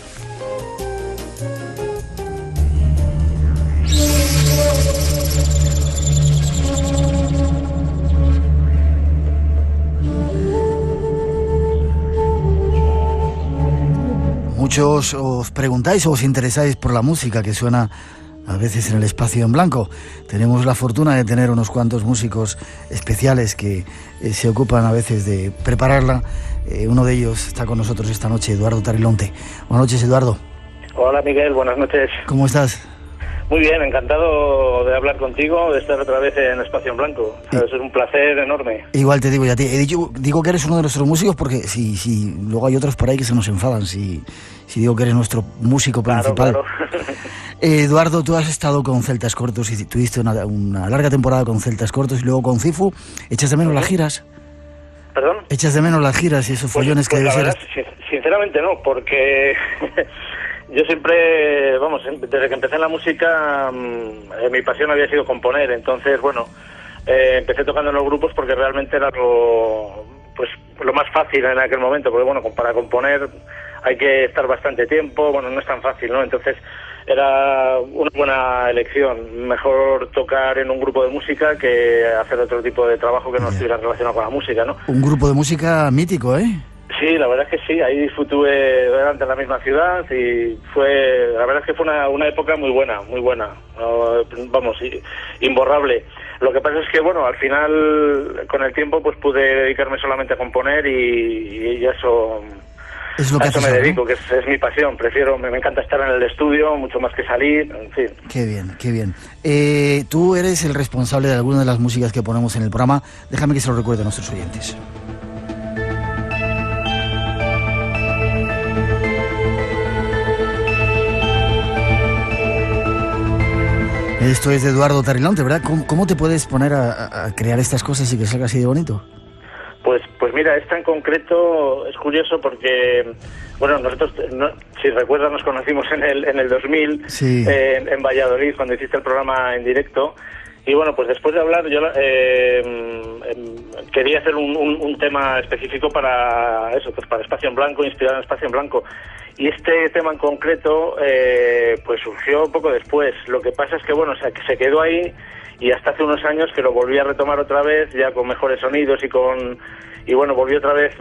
Muchos os preguntáis o os interesáis por la música que suena a veces en el espacio en blanco. Tenemos la fortuna de tener unos cuantos músicos especiales que se ocupan a veces de prepararla. Uno de ellos está con nosotros esta noche, Eduardo Tarilonte. Buenas noches, Eduardo. Hola, Miguel, buenas noches. ¿Cómo estás? Muy bien, encantado de hablar contigo, de estar otra vez en Espacio en Blanco. Es un placer enorme. Igual te digo ya a ti. Digo que eres uno de nuestros músicos porque si luego hay otros por ahí que se nos enfadan si digo que eres nuestro músico principal. Claro. Eduardo, tú has estado con Celtas Cortos y tuviste una larga temporada con Celtas Cortos y luego con Cifu. ¿Echas de menos las giras? ¿Perdón? ¿Echas de menos las giras y esos follones que debes ser? Sinceramente no, porque yo siempre, vamos, desde que empecé en la música, mi pasión había sido componer. Entonces, bueno, empecé tocando en los grupos porque realmente era lo más fácil en aquel momento, porque bueno, para componer hay que estar bastante tiempo, bueno, no es tan fácil, ¿no? Entonces era una buena elección, mejor tocar en un grupo de música que hacer otro tipo de trabajo que no estuviera relacionado con la música, ¿no? Un grupo de música mítico, ¿eh? Sí, la verdad es que sí, ahí estuve delante en la misma ciudad y la verdad es que fue una época muy buena, vamos, imborrable. Lo que pasa es que, bueno, al final, con el tiempo, pues pude dedicarme solamente a componer y eso... Es lo que a eso me ahora, dedico, ¿no? Que es mi pasión. Me encanta estar en el estudio, mucho más que salir, en fin. Qué bien, qué bien. Tú eres el responsable de alguna de las músicas que ponemos en el programa. Déjame que se lo recuerde a nuestros oyentes. Esto es de Eduardo Tarilonte, ¿verdad? ¿Cómo te puedes poner a crear estas cosas y que salga así de bonito? Pues mira, esta en concreto es curioso porque, bueno, nosotros, si recuerdas, nos conocimos en el 2000, sí. En Valladolid, cuando hiciste el programa en directo. Y bueno, pues después de hablar, yo quería hacer un tema específico para eso, pues para Espacio en Blanco, inspirado en Espacio en Blanco. Y este tema en concreto, pues surgió poco después. Lo que pasa es que, bueno, se quedó ahí y hasta hace unos años que lo volví a retomar otra vez, ya con mejores sonidos y bueno, volvió otra vez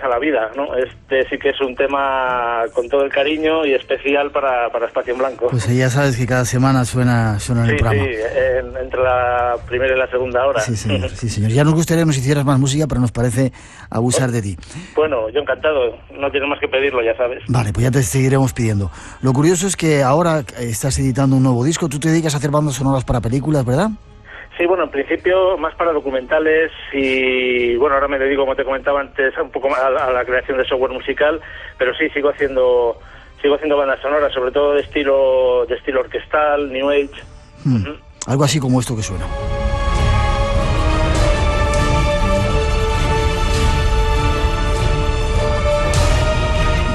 a la vida, ¿no? Este sí que es un tema con todo el cariño y especial para Espacio en Blanco. Pues ya sabes que cada semana suena en el programa. Sí, entre la primera y la segunda hora. Sí, señor, sí, señor. Ya nos gustaría que nos hicieras más música, pero nos parece abusar de ti. Bueno, yo encantado, no tienes más que pedirlo, ya sabes. Vale, pues ya te seguiremos pidiendo. Lo curioso es que ahora estás editando un nuevo disco, tú te dedicas a hacer bandas sonoras para películas, ¿verdad? Sí, bueno, en principio más para documentales y, bueno, ahora me dedico, como te comentaba antes, un poco a la creación de software musical, pero sí, sigo haciendo bandas sonoras, sobre todo de estilo orquestal, New Age. Algo así como esto que suena.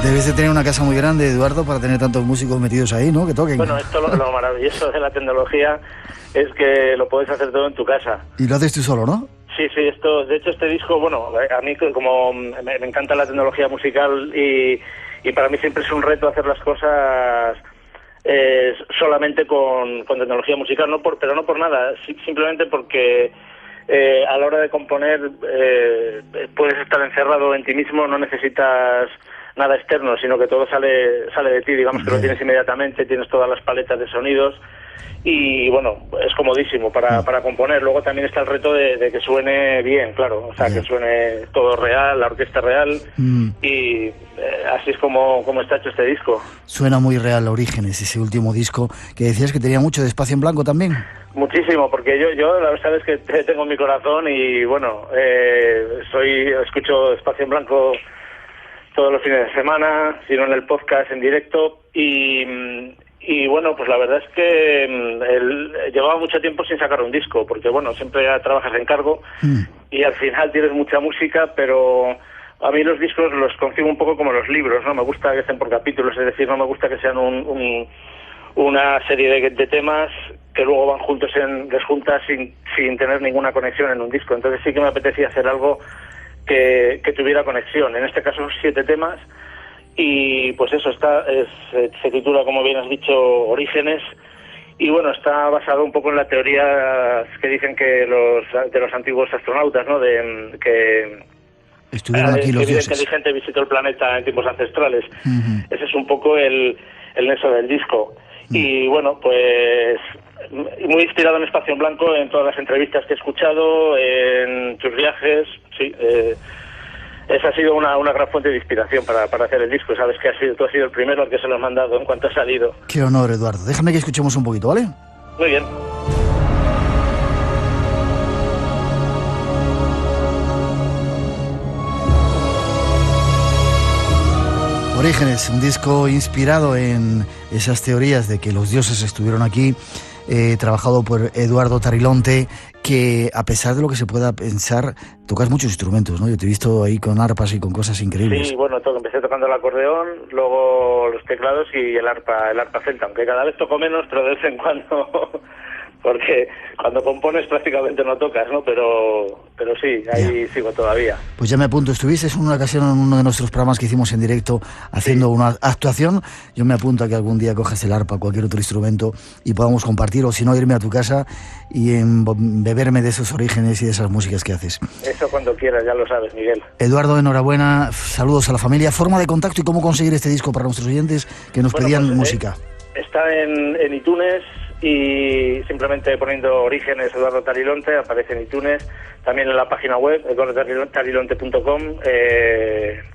Debes de tener una casa muy grande, Eduardo, para tener tantos músicos metidos ahí, ¿no? Que toquen. Bueno, esto lo maravilloso de la tecnología es que lo puedes hacer todo en tu casa. Y lo haces tú solo, ¿no? Sí, de hecho este disco, bueno, a mí como me encanta la tecnología musical y para mí siempre es un reto hacer las cosas solamente con tecnología musical, pero no por nada, simplemente porque a la hora de componer puedes estar encerrado en ti mismo, no necesitas nada externo, sino que todo sale de ti, digamos que lo tienes inmediatamente, tienes todas las paletas de sonidos y bueno, es comodísimo para componer. Luego también está el reto de que suene bien, claro, o sea, que suene todo real, la orquesta real y así es como está hecho este disco. Suena muy real Orígenes, ese último disco que decías que tenía mucho de Espacio en Blanco también. Muchísimo, porque yo la verdad es que tengo en mi corazón y bueno, escucho Espacio en Blanco todos los fines de semana, sino en el podcast en directo y Y bueno, pues la verdad es que él llevaba mucho tiempo sin sacar un disco, porque bueno, siempre trabajas en cargo y al final tienes mucha música, pero a mí los discos los concibo un poco como los libros, ¿no? Me gusta que estén por capítulos, es decir, no me gusta que sean una serie de temas que luego van juntos desjuntas sin tener ninguna conexión en un disco. Entonces sí que me apetecía hacer algo que tuviera conexión. En este caso son 7 temas. Y pues eso se titula, como bien has dicho, Orígenes, y bueno, está basado un poco en la teoría que dicen que de los antiguos astronautas, ¿no? Que estuvieron aquí los vida dioses. inteligente visitó el planeta en tiempos ancestrales. Ese es un poco el nexo del disco. Y bueno, pues muy inspirado en Espacio en Blanco, en todas las entrevistas que he escuchado, en tus viajes, sí. Esa ha sido una gran fuente de inspiración para hacer el disco. Sabes que tú has sido el primero al que se lo han mandado en cuanto ha salido. Qué honor, Eduardo. Déjame que escuchemos un poquito, ¿vale? Muy bien. Orígenes, un disco inspirado en esas teorías de que los dioses estuvieron aquí, trabajado por Eduardo Tarilonte, que a pesar de lo que se pueda pensar, tocas muchos instrumentos, ¿no? Yo te he visto ahí con arpas y con cosas increíbles. Sí, bueno, empecé tocando el acordeón, luego los teclados y el arpa celta, aunque cada vez toco menos, pero de vez en cuando, porque cuando compones prácticamente no tocas, ¿no? Pero sí, ahí sigo todavía. Pues ya me apunto, estuviste en una ocasión en uno de nuestros programas que hicimos en directo haciendo una actuación. Yo me apunto a que algún día cojas el arpa, cualquier otro instrumento y podamos compartir, o si no, irme a tu casa y beberme de esos orígenes y de esas músicas que haces. Eso cuando quieras, ya lo sabes, Miguel. Eduardo, enhorabuena, saludos a la familia. Forma de contacto y cómo conseguir este disco para nuestros oyentes que nos pedían pues, música. Está en iTunes y simplemente poniendo Orígenes Eduardo Tarilonte aparece en iTunes. También en la página web eduardotarilonte.com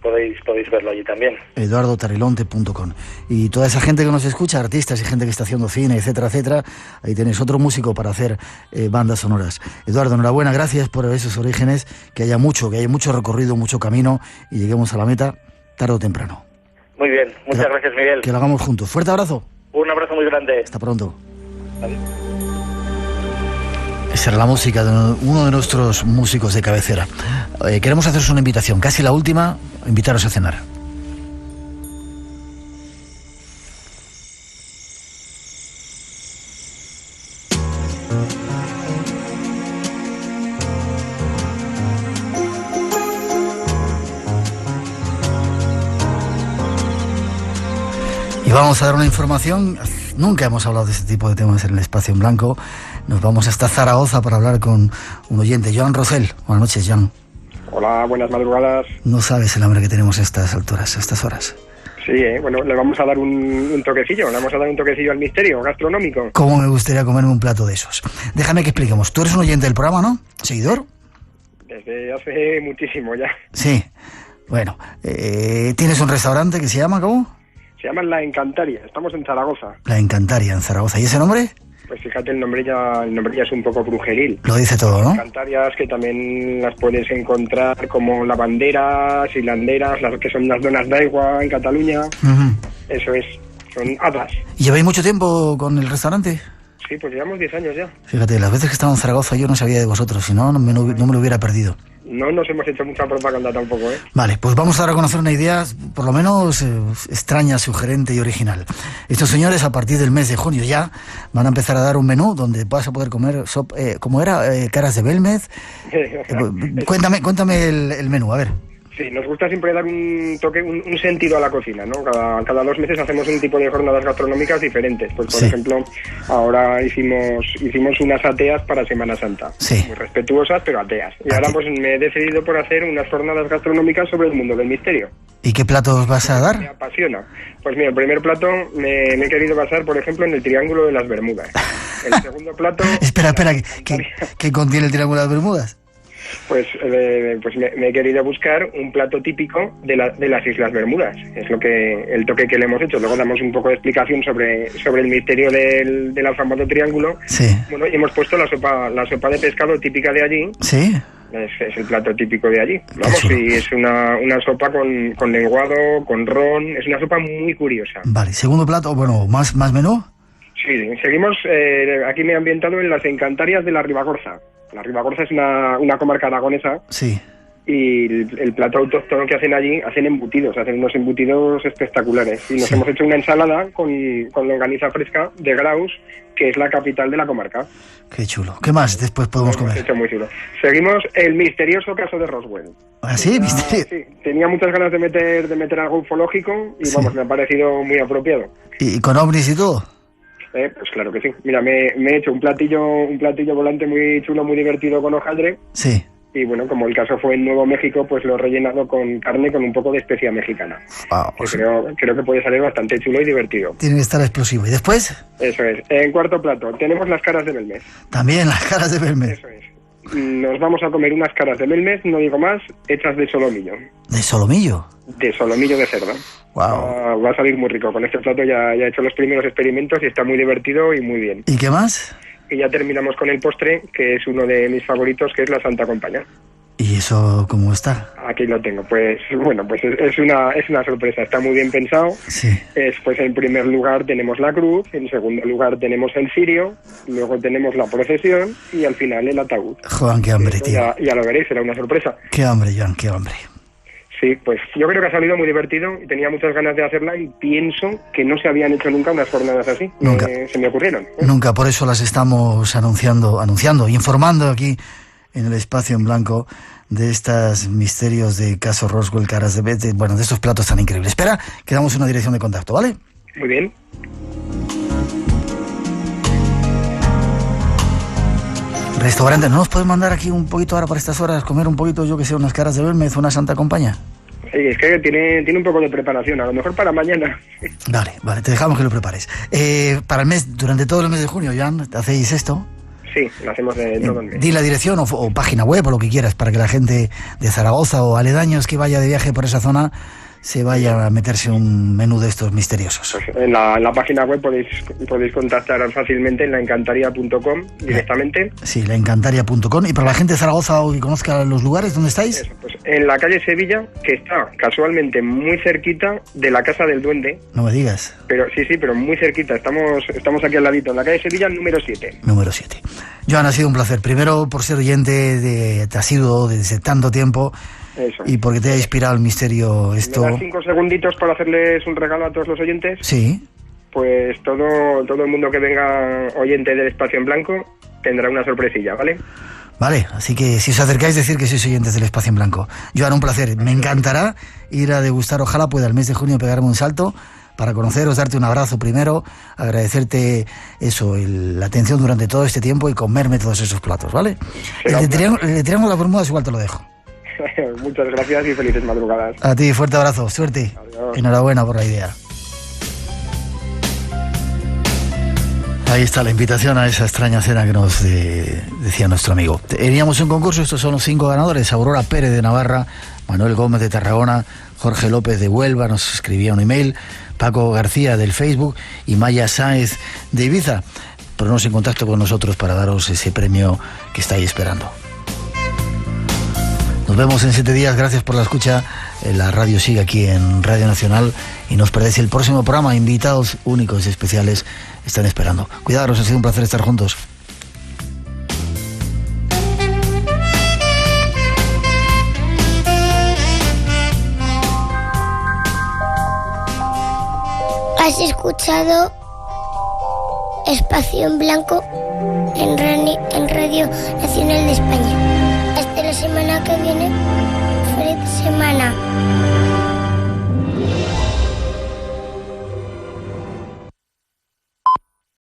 podéis verlo allí también. eduardotarilonte.com. Y toda esa gente que nos escucha, artistas y gente que está haciendo cine, etcétera, etcétera, ahí tenéis otro músico para hacer bandas sonoras. Eduardo, enhorabuena, gracias por esos orígenes, que haya mucho recorrido, mucho camino y lleguemos a la meta tarde o temprano. Muy bien, muchas gracias, Miguel. Que lo hagamos juntos. Fuerte abrazo. Un abrazo muy grande. Hasta pronto. Adiós. Esa era la música de uno de nuestros músicos de cabecera. Queremos haceros una invitación, casi la última, invitaros a cenar. Y vamos a dar una información. Nunca hemos hablado de este tipo de temas en el Espacio en Blanco. Nos vamos hasta Zaragoza para hablar con un oyente, Joan Rosell. Buenas noches, Joan. Hola, buenas madrugadas. No sabes el hambre que tenemos a estas alturas, a estas horas. Sí, bueno, le vamos a dar un toquecillo, al misterio gastronómico. ¿Cómo me gustaría comerme un plato de esos? Déjame que expliquemos. Tú eres un oyente del programa, ¿no? ¿Seguidor? Desde hace muchísimo ya. Sí. Bueno, ¿tienes un restaurante que se llama, cómo? Se llama La Encantaria, estamos en Zaragoza. La Encantaria, en Zaragoza. ¿Y ese nombre? Pues fíjate, el nombre ya es un poco brujeril. Lo dice todo, ¿no? Encantarias que también las puedes encontrar como lavanderas, hilanderas, las que son las donas d'aigua en Cataluña. Eso es, son hadas. ¿Y lleváis mucho tiempo con el restaurante? Sí, pues llevamos 10 años ya. Fíjate, las veces que estaba en Zaragoza yo no sabía de vosotros, si no, no me lo hubiera perdido. No nos hemos hecho mucha propaganda tampoco, ¿eh? Vale, pues vamos a dar a conocer una idea, por lo menos extraña, sugerente y original. Estos señores, a partir del mes de junio ya, van a empezar a dar un menú donde vas a poder comer, ¿cómo era? Caras de Belmez. Cuéntame el menú, a ver. Sí, nos gusta siempre dar un toque, un sentido a la cocina, ¿no? Cada 2 meses hacemos un tipo de jornadas gastronómicas diferentes. Pues, por ejemplo, ahora hicimos unas ateas para Semana Santa. Sí. Muy respetuosas, pero ateas. Y ahora pues me he decidido por hacer unas jornadas gastronómicas sobre el mundo del misterio. ¿Y qué platos vas a dar? Me apasiona. Pues mira, el primer plato me he querido basar, por ejemplo, en el Triángulo de las Bermudas. El segundo plato... Espera, ¿qué contiene el Triángulo de las Bermudas? Pues me he querido buscar un plato típico de las Islas Bermudas. Es el toque que le hemos hecho. Luego damos un poco de explicación sobre el misterio del famoso triángulo. Sí. Bueno, y hemos puesto la sopa de pescado típica de allí. Sí. Es el plato típico de allí. Vamos, y es una sopa con lenguado, con ron. Es una sopa muy curiosa. Vale, segundo plato, bueno, ¿más menú? Sí, seguimos. Aquí me he ambientado en las Encantarias de la Ribagorza. La Ribagorza es una comarca aragonesa. Sí. Y el plato autóctono que hacen allí, hacen embutidos, hacen unos embutidos espectaculares. Y nos hemos hecho una ensalada con longaniza fresca de Graus, que es la capital de la comarca. Qué chulo. ¿Qué más después podemos comer? Hecho muy chulo. Seguimos el misterioso caso de Roswell. ¿Ah, sí? ¿Misterio? Sí, tenía muchas ganas de meter algo ufológico y vamos, me ha parecido muy apropiado. ¿Y con ovnis y todo? Pues claro que sí. Mira, me he hecho un platillo volante muy chulo, muy divertido con hojaldre. Sí. Y bueno, como el caso fue en Nuevo México, pues lo he rellenado con carne con un poco de especia mexicana. Wow, que creo que puede salir bastante chulo y divertido. Tiene que estar explosivo. ¿Y después? Eso es. En cuarto plato, tenemos las caras de Belmez. También las caras de Belmez. Eso es. Nos vamos a comer unas caras de Belmez, no digo más, hechas de solomillo. ¿De solomillo? De solomillo de cerdo. Wow. Va a salir muy rico. Con este plato ya he hecho los primeros experimentos y está muy divertido y muy bien. ¿Y qué más? Y ya terminamos con el postre, que es uno de mis favoritos, que es la Santa Compañía. ¿Y eso cómo está? Aquí lo tengo. Pues bueno, pues es una sorpresa. Está muy bien pensado. Sí. Pues en primer lugar tenemos la cruz, en segundo lugar tenemos el cirio, luego tenemos la procesión y al final el ataúd. Juan, qué hambre, tío. Ya lo veréis, será una sorpresa. Qué hambre, Joan, qué hambre. Sí, pues yo creo que ha salido muy divertido y tenía muchas ganas de hacerla y pienso que no se habían hecho nunca unas jornadas así. Nunca. Se me ocurrieron. Nunca, por eso las estamos anunciando, informando aquí en el Espacio en Blanco de estos misterios de caso Roswell, caras de Belmez, bueno, de estos platos tan increíbles. Espera, que damos una dirección de contacto, ¿vale? Muy bien. Restaurante, ¿no nos puedes mandar aquí un poquito ahora para estas horas, comer un poquito, yo que sé, unas caras de Belmez, una Santa Compañía? Sí, es que tiene un poco de preparación, a lo mejor para mañana. Vale, te dejamos que lo prepares. Para el mes, durante todo el mes de junio, Joan, ¿hacéis esto? Sí, lo hacemos de todo el mes. Di la dirección o página web o lo que quieras para que la gente de Zaragoza o aledaños que vaya de viaje por esa zona se vaya a meterse un menú de estos misteriosos. Pues en la página web podéis contactar fácilmente en laencantaria.com directamente. Sí, laencantaria.com. ¿Y para la gente de Zaragoza o que conozca los lugares, dónde estáis? Eso, pues en la calle Sevilla, que está casualmente muy cerquita de la Casa del Duende. No me digas. Pero sí, pero muy cerquita. Estamos aquí al ladito, en la calle Sevilla número 7. Número 7. Joan, ha sido un placer. Primero por ser oyente te ha sido desde tanto tiempo. Eso. Y porque te ha inspirado el misterio esto. ¿Me das 5 segunditos para hacerles un regalo a todos los oyentes? Sí. Pues todo el mundo que venga oyente del Espacio en Blanco tendrá una sorpresilla, ¿vale? Vale, así que si os acercáis, decir que sois oyentes del Espacio en Blanco. Joan, un placer. Me encantará ir a degustar, ojalá pueda el mes de junio pegarme un salto para conoceros, darte un abrazo primero, agradecerte eso, la atención durante todo este tiempo y comerme todos esos platos, ¿vale? El de Triángulo de las Bermudas igual te lo dejo. Muchas gracias y felices madrugadas. A ti, fuerte abrazo, suerte. Adiós. Enhorabuena por la idea. Ahí está la invitación a esa extraña cena que nos decía nuestro amigo. Teníamos un concurso, estos son los 5 ganadores: Aurora Pérez de Navarra, Manuel Gómez de Tarragona, Jorge López de Huelva, nos escribía un email, Paco García del Facebook y Maya Sáez de Ibiza. Ponernos en contacto con nosotros para daros ese premio que estáis esperando. Nos vemos en 7 días, gracias por la escucha. La radio sigue aquí en Radio Nacional y no os perdáis el próximo programa. Invitados únicos y especiales están esperando. Cuidaros, ha sido un placer estar juntos. Has escuchado Espacio en Blanco en Radio Nacional de España. Hasta la semana que viene. Feliz semana.